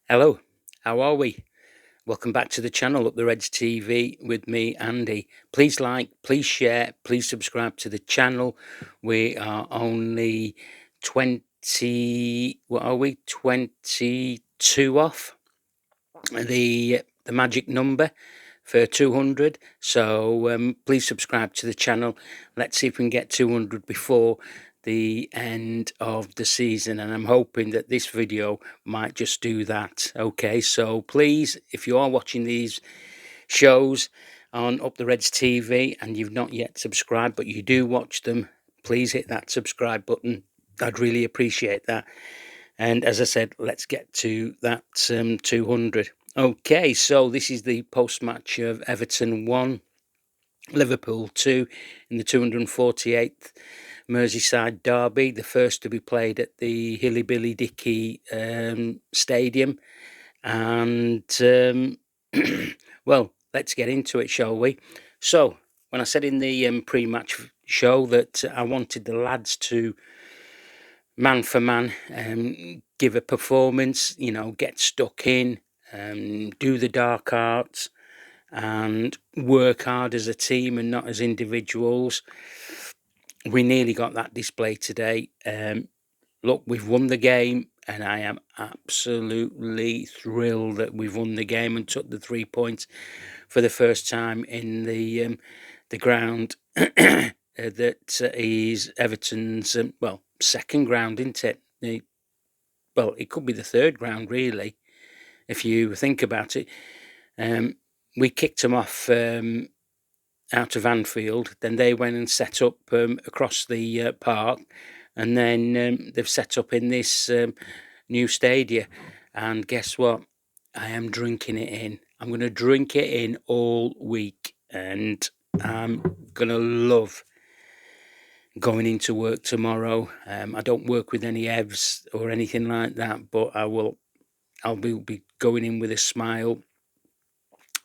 Hello, how are we? Welcome back to the channel, UpTheReds TV, with me, Andy. Please like, please share, please subscribe to the channel. We are only 20, what are we? 22 off the magic number for 200. So please subscribe to the channel. Let's see if we can get 200 before the end of the season, and I'm hoping that this video might just do that. Okay, so please, if you are watching these shows on UpTheReds TV and you've not yet subscribed but you do watch them, please hit that subscribe button. I'd really appreciate that. And as I said, let's get to that 200. Okay, so this is the post-match of Everton 1, Liverpool 2 in the 248th Merseyside derby, the first to be played at the Hilly Billy Dicky Stadium. And, well, let's get into it, shall we? So, when I said in the pre-match show that I wanted the lads to man for man give a performance, get stuck in, do the dark arts and work hard as a team and not as individuals. We nearly got that display today. Look, we've won the game, and I am absolutely thrilled that we've won the game and took the 3 points for the first time in the ground that is Everton's, second ground, isn't it? It could be the third ground, really, if you think about it. We kicked them off out of Anfield, then they went and set up across the park, and then they've set up in this new stadium. And guess what? I am drinking it in. I'm going to drink it in all week, and I'm going to love going into work tomorrow. I don't work with any EVs or anything like that, but I'll be going in with a smile,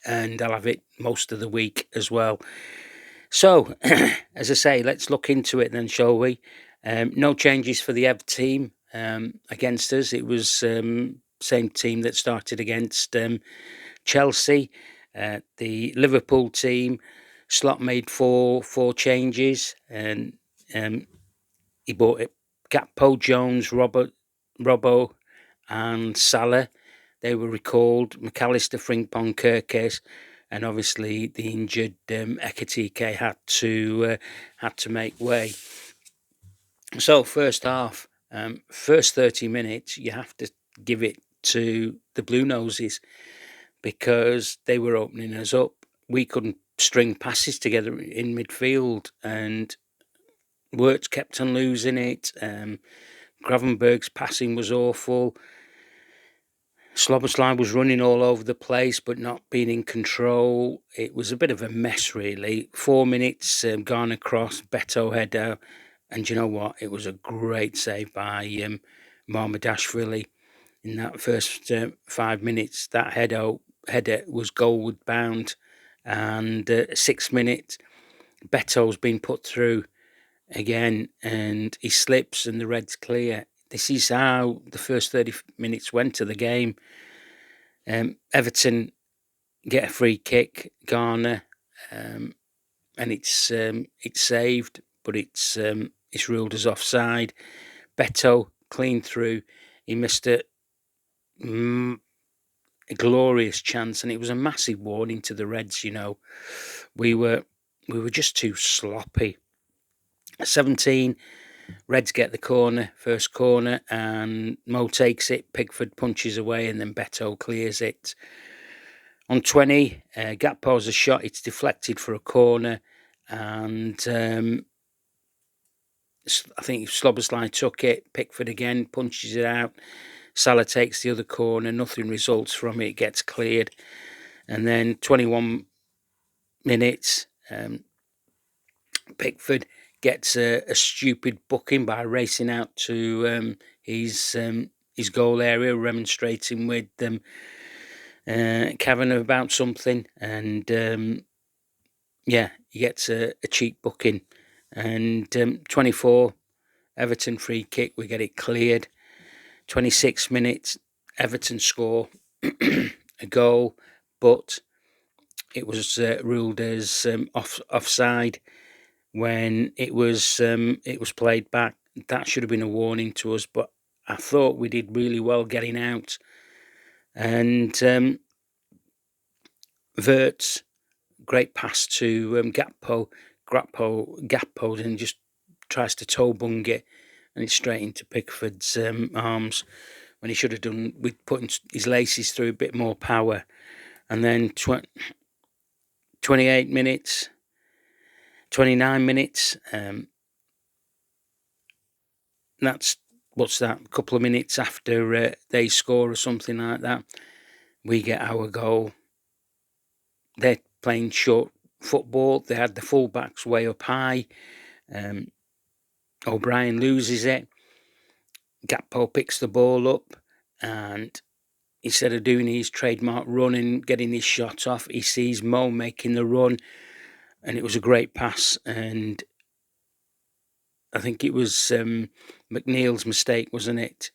and I'll have it most of the week as well. So, as I say, let's look into it then, shall we? No changes for the EV team against us. It was same team that started against Chelsea. The Liverpool team, Slot made four changes, and he bought it. Gakpo, Jones, Robbo, and Salah. They were recalled. McAllister, Frimpong, Kirkes, and obviously the injured Ekatike had to make way. So first half, first 30 minutes, you have to give it to the Blue Noses because they were opening us up. We couldn't string passes together in midfield, and Wirtz kept on losing it. Gravenberg's passing was awful. Slobberslide was running all over the place but not being in control. It was a bit of a mess, really. 4 minutes, Garner cross, Beto header, and you know what? It was a great save by Marmadashvili in that first 5 minutes. That header was goalward bound, and 6 minutes, Beto's been put through again, and he slips and the Reds clear. This is how the first 30 minutes went of the game. Everton get a free kick, Garner, and it's saved, but it's ruled as offside. Beto clean through. He missed a glorious chance, and it was a massive warning to the Reds. We were just too sloppy. 17, Reds get the corner, first corner, and Mo takes it. Pickford punches away, and then Beto clears it. On 20, Gakpo's a shot. It's deflected for a corner, and I think Slobberslide took it. Pickford again punches it out. Salah takes the other corner. Nothing results from it. It gets cleared. And then 21 minutes, Pickford gets a stupid booking by racing out to his goal area, remonstrating with Kavanagh about something, and he gets a cheap booking. And 24, Everton free kick, we get it cleared. 26 minutes, Everton score a goal, but it was ruled as offside when it was played back. That should have been a warning to us, but I thought we did really well getting out. And Verts, great pass to Gakpo, and just tries to toe bung it, and it's straight into Pickford's arms when he should have done with putting his laces through a bit more power. And then 28 minutes, 29 minutes, that's, what's that, a couple of minutes after they score or something like that, we get our goal. They're playing short football. They had the fullbacks way up high. O'Brien loses it. Gakpo picks the ball up, and instead of doing his trademark run and getting his shot off, he sees Mo making the run, and it was a great pass. And I think it was McNeil's mistake, wasn't it,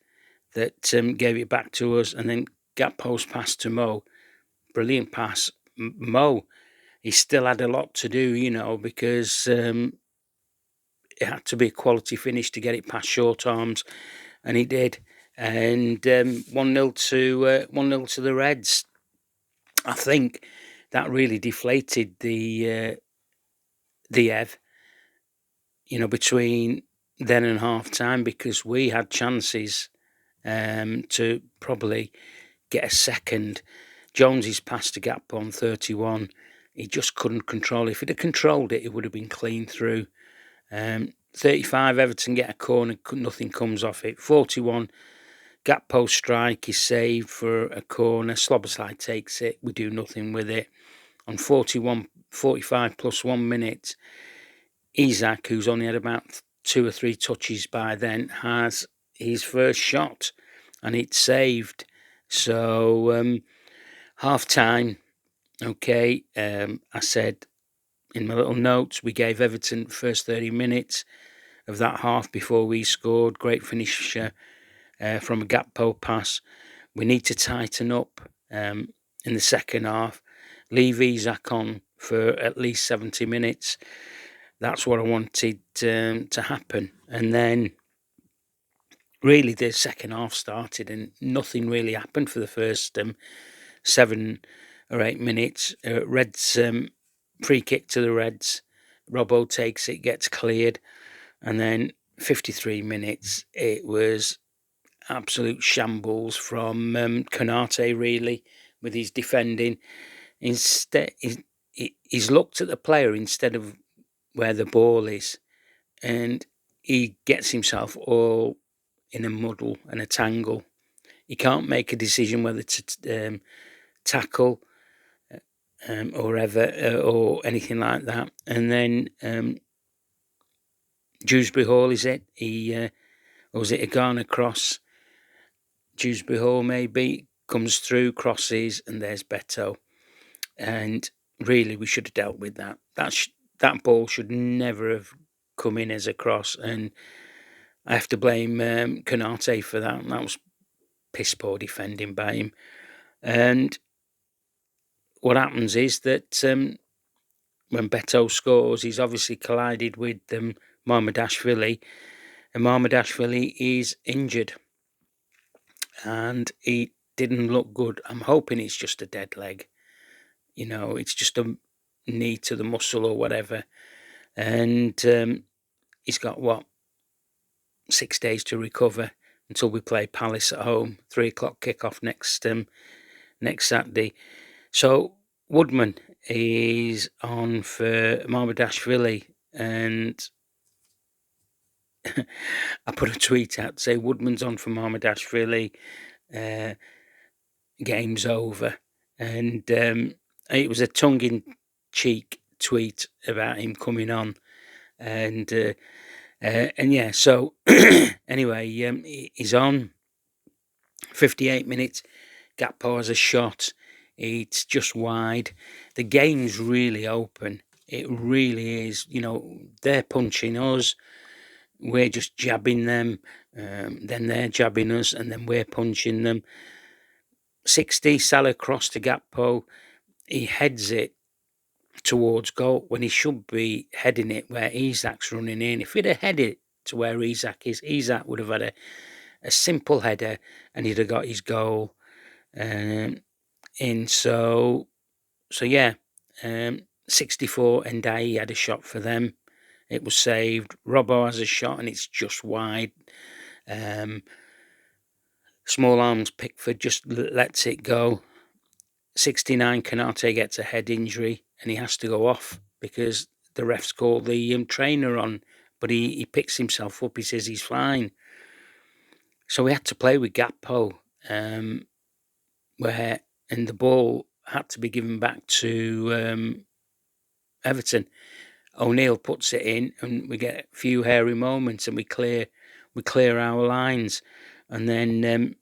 that gave it back to us. And then Gakpo's pass to Mo, brilliant pass. Mo, he still had a lot to do, because it had to be a quality finish to get it past short arms, and he did. And 1-0 to the Reds. I think that really deflated the Ev, between then and half time, because we had chances to probably get a second. Jonesy's pass to Gakpo on 31, he just couldn't control it. If he'd have controlled it, it would have been clean through. 35, Everton get a corner, nothing comes off it. 41, Gakpo strike is saved for a corner. Sloboside takes it, we do nothing with it. On 45 plus 1 minute, Isak, who's only had about 2 or 3 touches by then, has his first shot, and it's saved. So half time, okay, I said in my little notes, we gave Everton the first 30 minutes of that half before we scored. Great finish from a Gakpo pass. We need to tighten up in the second half. Leave Isak on for at least 70 minutes. That's what I wanted to happen. And then really the second half started and nothing really happened for the first 7 or 8 minutes. Reds, free kick to the Reds. Robbo takes it, gets cleared. And then 53 minutes, it was absolute shambles from Konate, really, with his defending. Instead, he's looked at the player instead of where the ball is, and he gets himself all in a muddle and a tangle. He can't make a decision whether to tackle or anything like that. And then Dewsbury Hall, is it? Or was it a Ghana cross? Dewsbury Hall maybe comes through, crosses, and there's Beto. And really, we should have dealt with that. That ball should never have come in as a cross, and I have to blame Konate for that. That was piss poor defending by him. And what happens is that when Beto scores, he's obviously collided with Mamardashvili, and Mamardashvili is injured, and he didn't look good. I'm hoping it's just a dead leg. It's just a knee to the muscle or whatever. And he's got, 6 days to recover until we play Palace at home. 3:00 kickoff next Saturday. So Woodman is on for Mamardashvili, and I put a tweet out to say Woodman's on for Mamardashvili, game's over. And it was a tongue-in-cheek tweet about him coming on, and yeah. So anyway, he's on. 58 minutes. Gakpo has a shot. It's just wide. The game's really open. It really is. They're punching us. We're just jabbing them. Then they're jabbing us, and then we're punching them. 60, Salah cross to Gakpo. He heads it towards goal when he should be heading it where Isak's running in. If he'd have headed it to where Isak is, Isak would have had a simple header and he'd have got his goal in. So yeah, 64, Ndiaye had a shot for them. It was saved. Robbo has a shot and it's just wide. Small arms Pickford just lets it go. 69, Konate gets a head injury and he has to go off because the refs call the trainer on, but he picks himself up. He says he's fine. So we had to play with Gakpo, and the ball had to be given back to Everton. O'Neill puts it in, and we get a few hairy moments, and we clear our lines, and then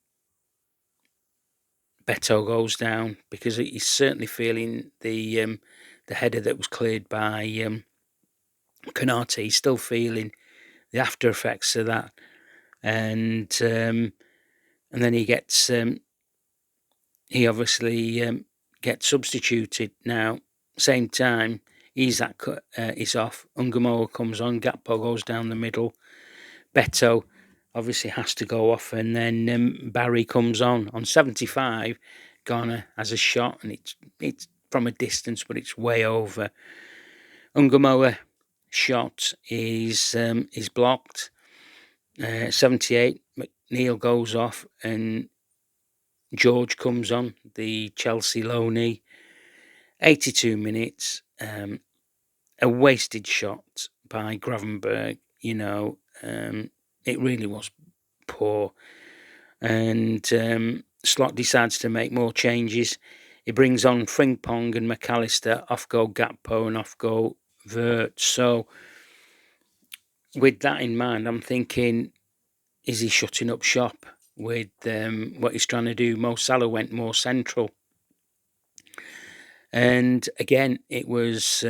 Beto goes down because he's certainly feeling the header that was cleared by Konate. He's still feeling the after effects of that, and then he gets he obviously gets substituted. Now, same time, Isak is off. Ungamoa comes on. Gakpo goes down the middle. Beto obviously has to go off, and then Barry comes on 75. Garner has a shot, and it's from a distance, but it's way over. Ungamoa shot is blocked. 78. McNeil goes off, and George comes on, the Chelsea loanee. 82 minutes. A wasted shot by Gravenberg. It really was poor. And Slot decides to make more changes. He brings on Frimpong and McAllister. Off go Gakpo and off go Vert. So with that in mind, I'm thinking, is he shutting up shop with what he's trying to do? Mo Salah went more central. And again, it was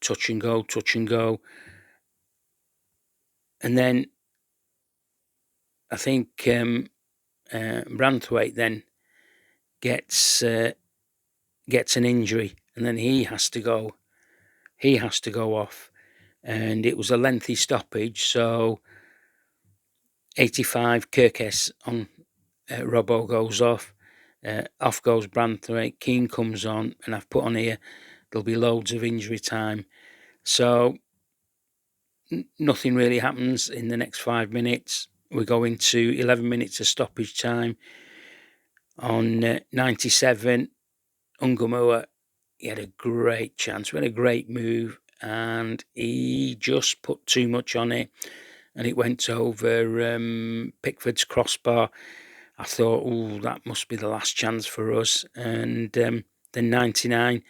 touch and go. And then I think Branthwaite then gets an injury, and then he has to go off, and it was a lengthy stoppage. So 85, Kirkes on Robbo goes off. Off goes Branthwaite. Keane comes on, and I've put on here there'll be loads of injury time. So nothing really happens in the next 5 minutes. We go into 11 minutes of stoppage time. On 97, Ungamoa, he had a great chance. We had a great move, and he just put too much on it, and it went over Pickford's crossbar. I thought, oh, that must be the last chance for us. And then 99,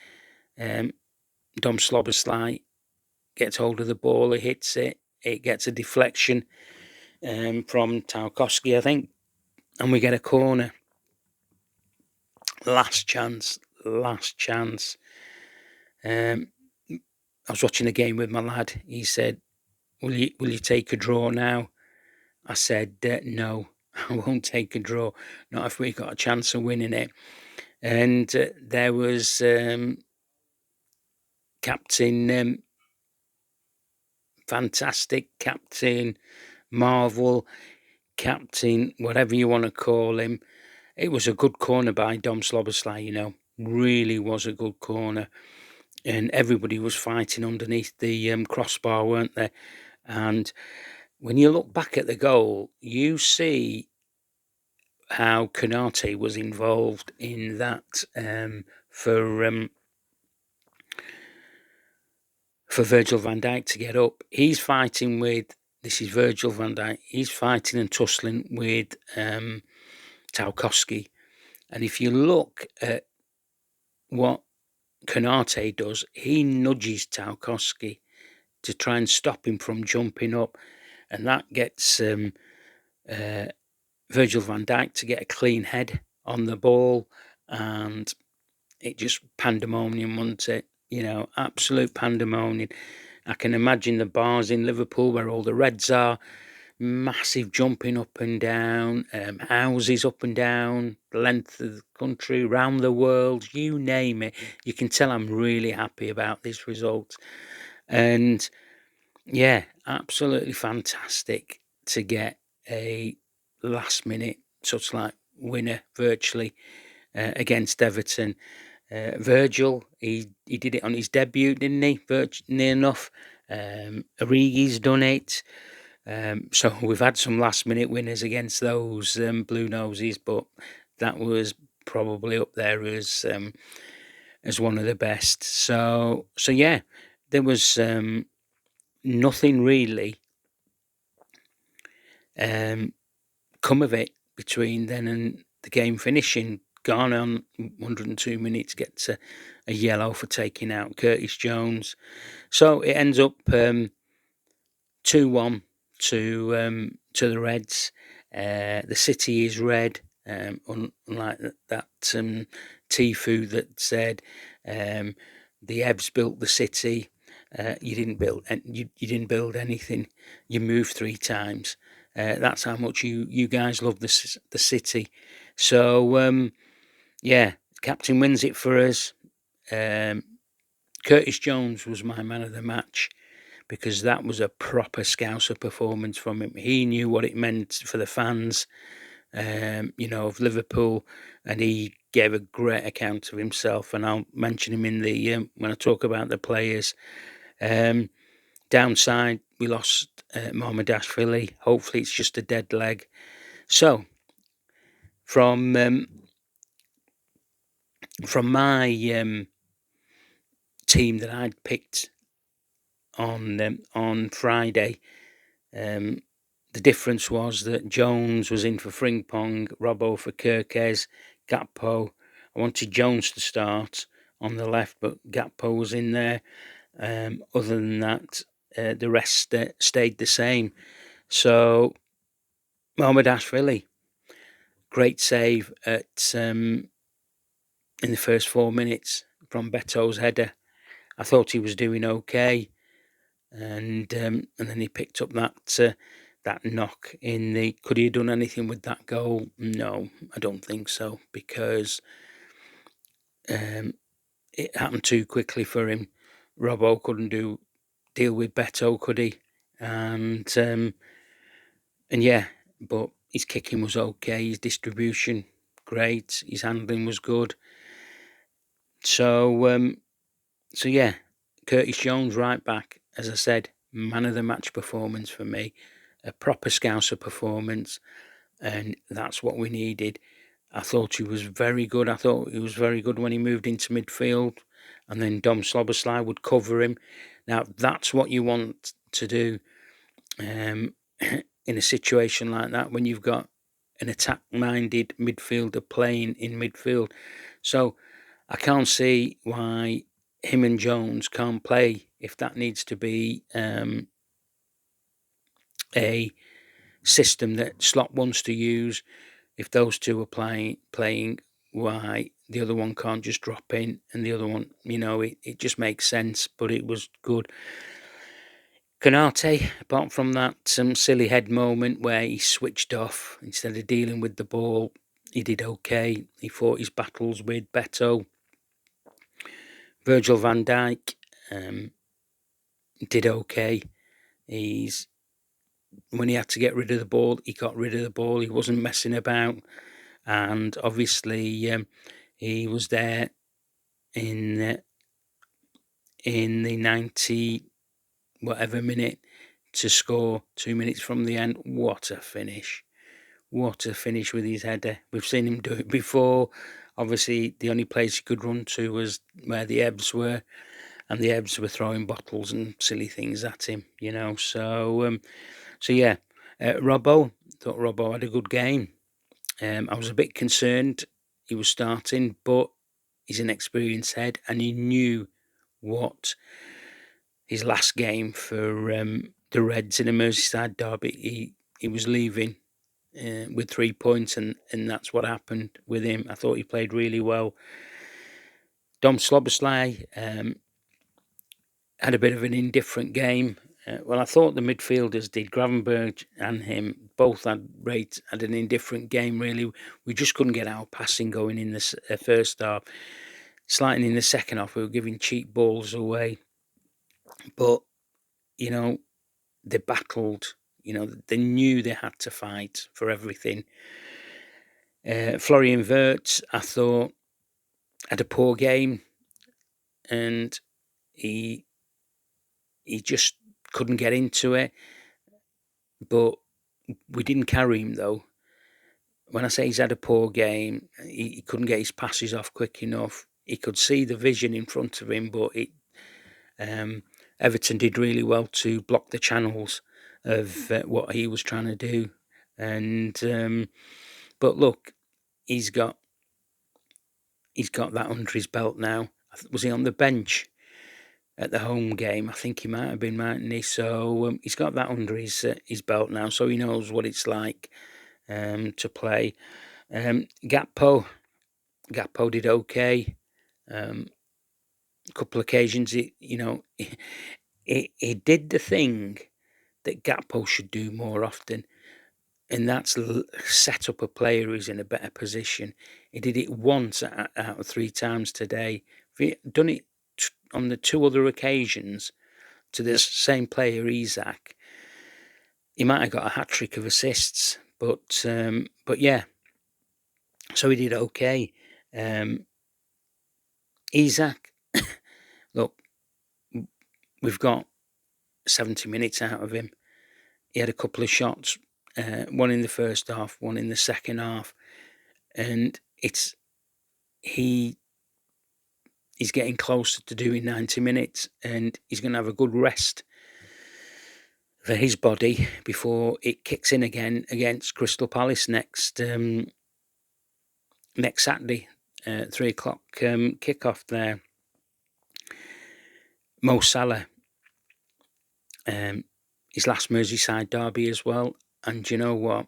Dom Slobberslide gets hold of the ball, he hits it, it gets a deflection from Tarkowski, I think, and we get a corner. Last chance. I was watching a game with my lad. He said, will you take a draw now? I said, no, I won't take a draw, not if we got a chance of winning it. And there was Captain Fantastic, Captain Marvel, Captain whatever you want to call him. It was a good corner by Dom Slobberslide, really was a good corner. And everybody was fighting underneath the crossbar, weren't they? And when you look back at the goal, you see how Konate was involved in that for Virgil Van Dijk to get up. He's fighting with, this is Virgil Van Dijk, he's fighting and tussling with Tarkowski. And if you look at what Konate does, he nudges Tarkowski to try and stop him from jumping up. And that gets Virgil van Dijk to get a clean head on the ball. And it just pandemonium, wasn't it? Absolute pandemonium. I can imagine the bars in Liverpool where all the Reds are. massive jumping up and down, houses up and down, the length of the country, round the world, you name it. You can tell I'm really happy about this result. And yeah, absolutely fantastic to get a last minute such like winner virtually against Everton. Virgil, he did it on his debut, didn't he? Near enough. Origi's done it. So we've had some last minute winners against those Blue Noses, but that was probably up there as one of the best. So yeah, there was nothing really come of it between then and the game finishing. Gone on 102 minutes, gets a yellow for taking out Curtis Jones. So it ends up 2-1 to the Reds. The city is red, unlike that Tifu that said the Evs built the city. You didn't build anything. You moved 3 times. That's how much you guys love the city. So yeah, captain wins it for us. Curtis Jones was my man of the match because that was a proper Scouser performance from him. He knew what it meant for the fans, of Liverpool, and he gave a great account of himself. And I'll mention him in the when I talk about the players. Downside, we lost Mohamed Ashvili. Hopefully, it's just a dead leg. So, from my team that I'd picked on Friday, the difference was that Jones was in for Frimpong, Robbo for Kirkes, Gakpo. I wanted Jones to start on the left, but Gakpo was in there. Other than that, the rest stayed the same. So, Mohamed Ashvili, great save at in the first 4 minutes from Beto's header. I thought he was doing okay, and then he picked up that knock in the. Could he have done anything with that goal? No, I don't think so, because it happened too quickly for him. Robbo couldn't deal with Beto, could he? And yeah, but his kicking was okay, his distribution great, his handling was good. So yeah, Curtis Jones right back, as I said, man of the match performance for me, a proper Scouser performance, and that's what we needed. I thought he was very good. I thought he was very good when he moved into midfield, and then Dom Slobosly would cover him. Now, that's what you want to do in a situation like that, when you've got an attack-minded midfielder playing in midfield. So I can't see why him and Jones can't play if that needs to be a system that Slot wants to use. If those two are playing, why the other one can't just drop in, and the other one, it just makes sense. But it was good. Konate, apart from that silly head moment where he switched off instead of dealing with the ball, he did okay. He fought his battles with Beto. Virgil Van Dijk did okay. When he had to get rid of the ball, he got rid of the ball. He wasn't messing about, and obviously he was there in the 90 whatever minute to score 2 minutes from the end. What a finish! What a finish with his header. We've seen him do it before. Obviously, the only place he could run to was where the Evs were, and the Evs were throwing bottles and silly things at him, So yeah, Robbo, thought Robbo had a good game. I was a bit concerned he was starting, but he's an experienced head, and he knew what his last game for the Reds in a Merseyside derby, he was leaving with 3 points, and that's what happened with him. I thought he played really well. Dom Slobosly had a bit of an indifferent game. Well, I thought the midfielders did. Gravenberg and him both had an indifferent game, really. We just couldn't get our passing going in the first half. Slightly in the second half, we were giving cheap balls away. But, you know, they battled. You know, they knew they had to fight for everything. Florian Wirtz, I thought, had a poor game. And he just couldn't get into it. But we didn't carry him, though. When I say he's had a poor game, he couldn't get his passes off quick enough. He could see the vision in front of him, but Everton did really well to block the channels of what he was trying to do. And but look, he's got that under his belt now. Was he on the bench at the home game? I think he might have been, mightn't he? So he's got that under his belt now, so he knows what it's like to play. Gakpo did okay. A couple of occasions, he did the thing that Gakpo should do more often, and that's set up a player who's in a better position. He did it once out of 3 times today. If he done it on the 2 other occasions to the same player, Isak, he might have got a hat-trick of assists. But yeah, so he did okay. Isak, look, we've got 70 minutes out of him. He had a couple of shots, one in the first half, one in the second half, and he's getting closer to doing 90 minutes, and he's going to have a good rest for his body before it kicks in again against Crystal Palace next Saturday, 3 o'clock kickoff there. Mo Salah, his last Merseyside derby as well, and you know what?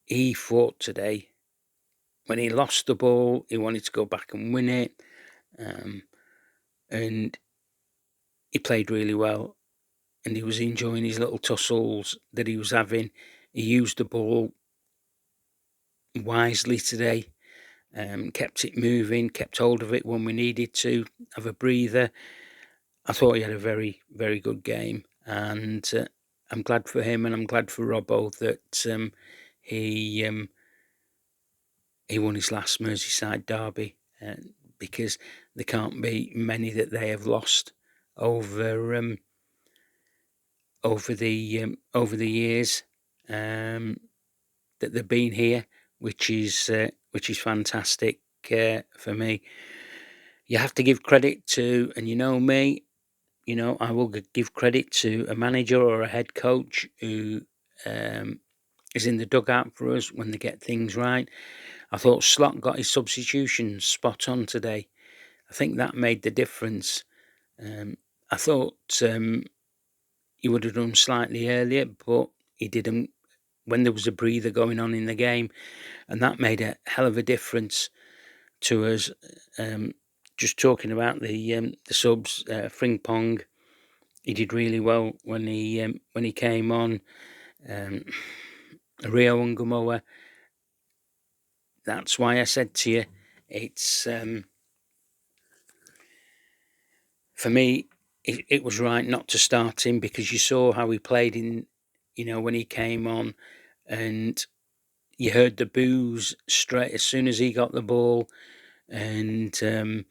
He fought today. When he lost the ball, he wanted to go back and win it, and he played really well, and he was enjoying his little tussles that he was having. He used the ball wisely today, kept it moving, kept hold of it when we needed to have a breather. I thought he had a very, very good game, and I'm glad for him, and I'm glad for Robbo that he won his last Merseyside derby, because there can't be many that they have lost over the years that they've been here, which is fantastic for me. You have to give credit to, and you know me, I will give credit to a manager or a head coach who is in the dugout for us when they get things right. I thought Slot got his substitutions spot on today. I think that made the difference. I thought he would have done slightly earlier, but he didn't when there was a breather going on in the game, and that made a hell of a difference to us. Just talking about the subs, Frimpong, he did really well when he came on. Rio Ungamoa, that's why I said to you, it's for me, it was right not to start him, because you saw how he played when he came on, and you heard the boos straight as soon as he got the ball, and a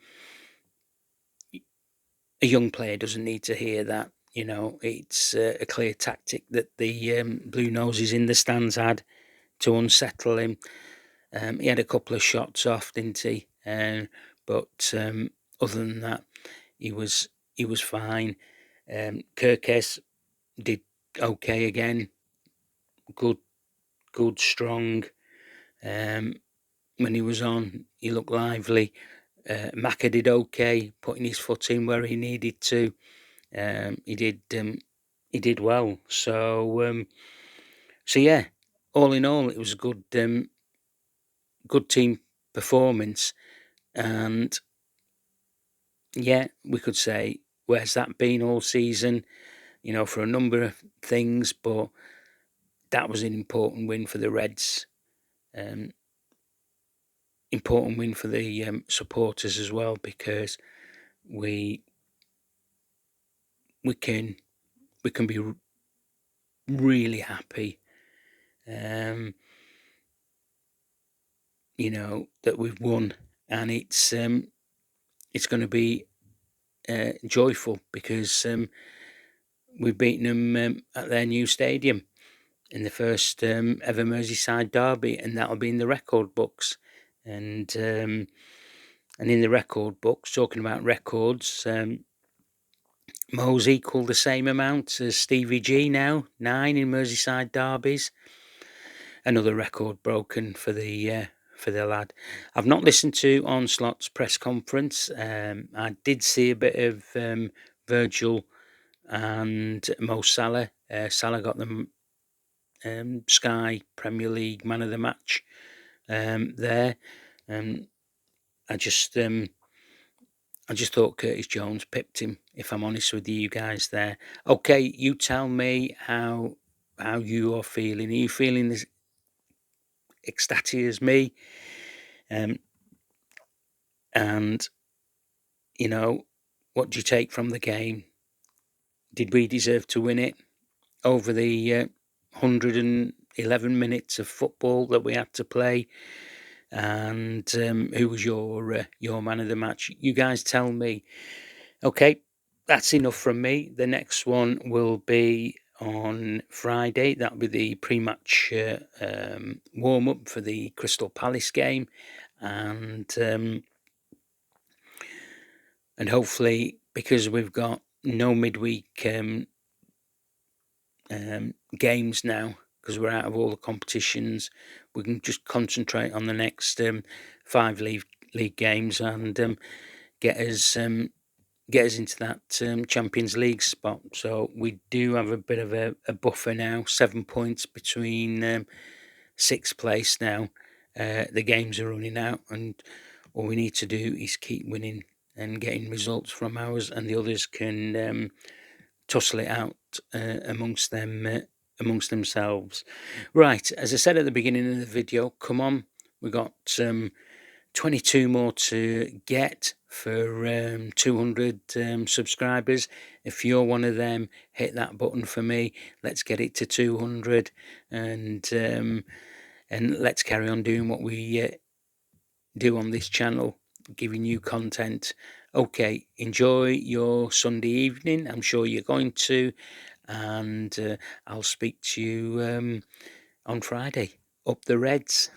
young player doesn't need to hear that. It's a clear tactic that the Blue Noses in the stands had to unsettle him. He had a couple of shots off, didn't he? But other than that, he was fine. Kirkes did okay again. Good, strong. When he was on, he looked lively. Maka did okay, putting his foot in where he needed to. He did well. So yeah, all in all, it was a good team performance. And yeah, we could say, where's that been all season? for a number of things, but that was an important win for the Reds. Important win for the supporters as well, because we can be really happy, that we've won, and it's going to be joyful, because we've beaten them at their new stadium in the first ever Merseyside derby, and that'll be in the record books. And in the record books, talking about records, Mo's equalled the same amount as Stevie G now, 9 in Merseyside derbies. Another record broken for the lad. I've not listened to Onslaught's press conference. I did see a bit of Virgil and Mo Salah. Salah got the Sky Premier League Man of the Match there. I just thought Curtis Jones pipped him, if I'm honest with you guys there. Okay, you tell me how you are feeling. Are you feeling as ecstatic as me? And what do you take from the game? Did we deserve to win it over the 111 minutes of football that we had to play? And who was your man of the match? You guys tell me. Okay, that's enough from me. The next one will be on Friday. That'll be the pre-match warm-up for the Crystal Palace game, and hopefully, because we've got no midweek games now, because we're out of all the competitions, we can just concentrate on the next 5 league games and get us into that Champions League spot. So we do have a bit of a buffer now, 7 points between 6th place now. The games are running out, and all we need to do is keep winning and getting results from ours, and the others can tussle it out amongst themselves. Right, as I said at the beginning of the video, come on, we got 22 more to get for 200 subscribers. If you're one of them, hit that button for me. Let's get it to 200, and let's carry on doing what we do on this channel, giving you content. Okay, enjoy your Sunday evening. I'm sure you're going to, and I'll speak to you on Friday. Up the Reds.